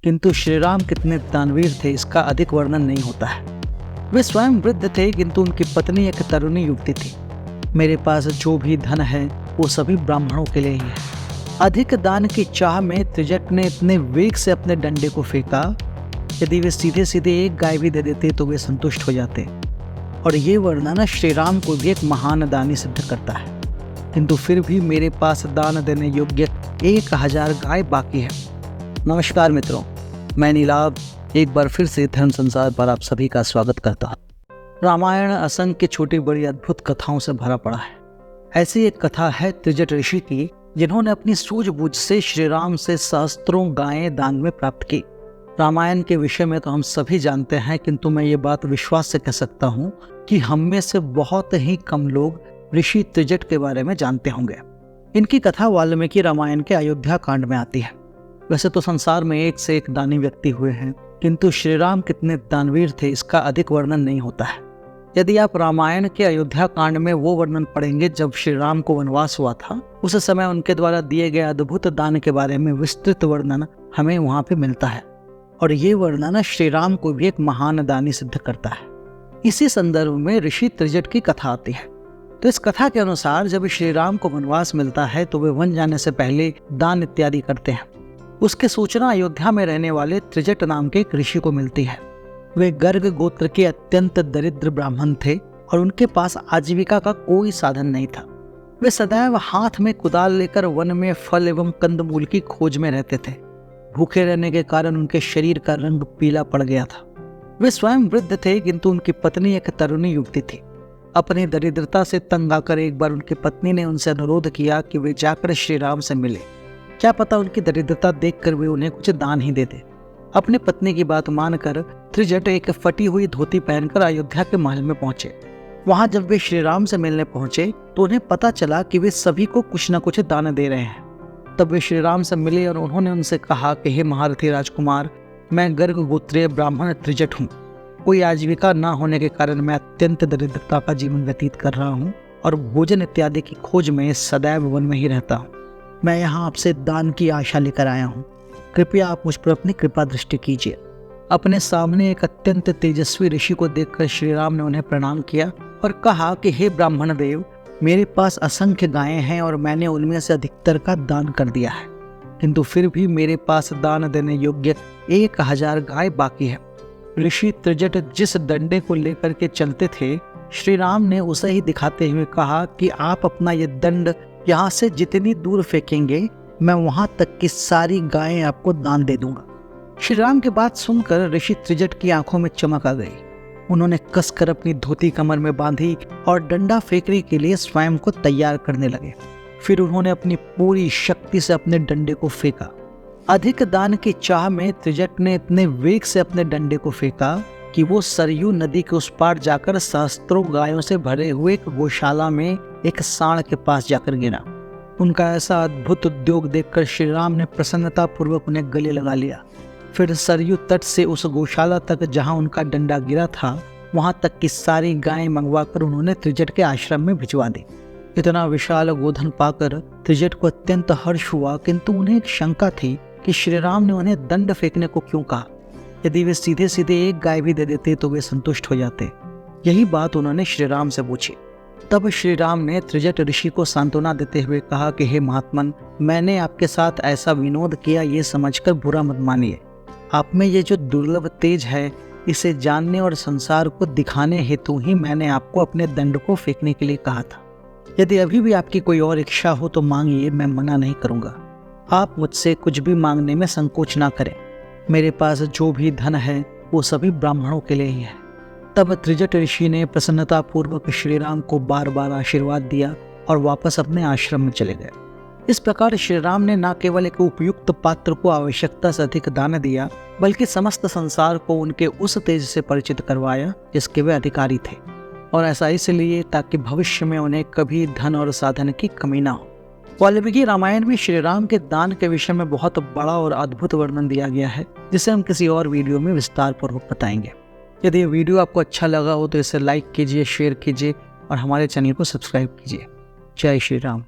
किंतु श्रीराम कितने दानवीर थे इसका अधिक वर्णन नहीं होता है। वे स्वयं वृद्ध थे किंतु उनकी पत्नी एक तरुणी युवती थी। मेरे पास जो भी धन है वो सभी ब्राह्मणों के लिए ही है। अधिक दान की चाह में त्रिजट ने इतने वेग से अपने डंडे को फेंका, यदि वे सीधे सीधे एक गाय भी दे देते तो वे संतुष्ट हो जाते। और ये वर्णन श्री राम को भी एक महान दानी सिद्ध करता है। किंतु फिर भी मेरे पास दान देने योग्य 1000 गाय बाकी है। नमस्कार मित्रों, मैं नीलाभ एक बार फिर से धर्म संसार पर आप सभी का स्वागत करता हूँ। रामायण असंख्य छोटी बड़ी अद्भुत कथाओं से भरा पड़ा है। ऐसी एक कथा है त्रिजट ऋषि की, जिन्होंने अपनी सूझबूझ से श्री राम से सहस्त्रों गायें दान में प्राप्त की। रामायण के विषय में तो हम सभी जानते हैं, किंतु मैं ये बात विश्वास से कह सकता हूँ कि हम में से बहुत ही कम लोग ऋषि त्रिजट के बारे में जानते होंगे। इनकी कथा वाल्मीकि रामायण के अयोध्या कांड में आती है। वैसे तो संसार में एक से एक दानी व्यक्ति हुए हैं, किंतु श्री राम कितने दानवीर थे इसका अधिक वर्णन नहीं होता है। यदि आप रामायण के अयोध्या कांड में वो वर्णन पढ़ेंगे जब श्री राम को वनवास हुआ था, उस समय उनके द्वारा दिए गए अद्भुत दान के बारे में विस्तृत वर्णन हमें वहां पे मिलता है। और ये वर्णन श्री राम को भी एक महान दानी सिद्ध करता है। इसी संदर्भ में ऋषि त्रिजट की कथा आती है। तो इस कथा के अनुसार जब श्री राम को वनवास मिलता है तो वे वन जाने से पहले दान इत्यादि करते हैं। उसके सूचना अयोध्या में रहने वाले त्रिजट नाम के एक ऋषि को मिलती है। वे गर्ग गोत्र के अत्यंत दरिद्र ब्राह्मण थे और उनके पास आजीविका का कोई साधन नहीं था। वे सदैव हाथ में कुदाल लेकर वन में फल एवं कंदमूल की खोज में रहते थे। भूखे रहने के कारण उनके शरीर का रंग पीला पड़ गया था। वे स्वयं वृद्ध थे किंतु उनकी पत्नी एक तरुणी युवती थी। अपनी दरिद्रता से तंग आकर एक बार उनकी पत्नी ने उनसे अनुरोध किया कि वे जाकर श्री राम से मिले। क्या पता उनकी दरिद्रता देखकर वे उन्हें कुछ दान ही दे दे। अपनी पत्नी की बात मानकर त्रिजट एक फटी हुई धोती पहनकर अयोध्या के महल में पहुंचे। वहां जब वे श्री राम से मिलने पहुंचे तो उन्हें पता चला कि वे सभी को कुछ न कुछ दान दे रहे हैं। तब वे श्री राम से मिले और उन्होंने उनसे कहा कि हे महारथी राजकुमार, मैं गर्ग गोत्रीय ब्राह्मण त्रिजट हूँ। कोई आजीविका न होने के कारण मैं अत्यंत दरिद्रता का जीवन व्यतीत कर रहा हूँ और भोजन इत्यादि की खोज में सदैव वन में ही रहता हूँ। मैं यहाँ आपसे दान की आशा लेकर आया हूँ। कृपया आप मुझ पर अपनी कृपा दृष्टि कीजिए। अपने सामने एक अत्यंत तेजस्वी ऋषि को देखकर श्री राम ने उन्हें प्रणाम किया और कहा कि हे ब्राह्मण देव, मेरे पास असंख्य गायें हैं और मैंने उनमें से अधिकतर का दान कर दिया है, किंतु फिर भी मेरे पास दान देने योग्य 1000 गाय बाकी है। ऋषि त्रिजट जिस डंडे को लेकर के चलते थे, श्री राम ने उसे ही दिखाते हुए कहा कि आप अपना ये दंड यहाँ से जितनी दूर फेंकेंगे, मैं वहां तक की सारी गायें आपको दान दे दूंगा। श्री राम की बात सुनकर ऋषि त्रिजट की आंखों में चमक आ गई। उन्होंने कसकर अपनी धोती कमर में बांधी और डंडा फेंकने के लिए स्वयं को तैयार करने लगे। फिर उन्होंने अपनी पूरी शक्ति से अपने डंडे को फेंका। अधिक दान की चाह में त्रिजट ने इतने वेग से अपने डंडे को फेंका कि वो सरयू नदी के उस पार जाकर सहस्त्रों गायों से भरे हुए एक गौशाला में एक सांड के पास जाकर गिरा। उनका ऐसा अद्भुत उद्योग देखकर श्री राम ने प्रसन्नता पूर्वक उन्हें गले लगा लिया। फिर सरयू तट से उस गौशाला तक जहां उनका डंडा गिरा था, वहां तक की सारी गायें मंगवाकर उन्होंने त्रिजट के आश्रम में भिजवा दी। इतना विशाल गोधन पाकर त्रिजट को अत्यंत हर्ष हुआ, किंतु उन्हें एक शंका थी कि श्री राम ने उन्हें दंड फेंकने को क्यों कहा। यदि वे सीधे सीधे एक गाय भी दे देते तो वे संतुष्ट हो जाते। यही बात उन्होंने श्री राम से पूछी। तब श्री राम ने त्रिजट ऋषि को सांत्वना देते हुए कहा कि हे महात्मन, मैंने आपके साथ ऐसा विनोद किया ये समझकर बुरा मत मानिए। आप में ये जो दुर्लभ तेज है, इसे जानने और संसार को दिखाने हेतु ही मैंने आपको अपने दंड को फेंकने के लिए कहा था। यदि अभी भी आपकी कोई और इच्छा हो तो मांगिए, मैं मना नहीं करूंगा। आप मुझसे कुछ भी मांगने में संकोच ना करें। मेरे पास जो भी धन है वो सभी ब्राह्मणों के लिए ही है। तब त्रिजट ऋषि ने प्रसन्नता पूर्वक श्री राम को बार बार आशीर्वाद दिया और वापस अपने आश्रम में चले गए। इस प्रकार श्री राम ने न केवल एक उपयुक्त पात्र को आवश्यकता से अधिक दान दिया, बल्कि समस्त संसार को उनके उस तेज से परिचित करवाया जिसके वे अधिकारी थे। और ऐसा इसलिए ताकि भविष्य में उन्हें कभी धन और साधन की कमी ना हो। वाल्मीकि रामायण में श्री राम के दान के विषय में बहुत बड़ा और अद्भुत वर्णन दिया गया है, जिसे हम किसी और वीडियो में विस्तार पूर्वक बताएंगे। यदि ये वीडियो आपको अच्छा लगा हो तो इसे लाइक कीजिए, शेयर कीजिए और हमारे चैनल को सब्सक्राइब कीजिए। जय श्री राम।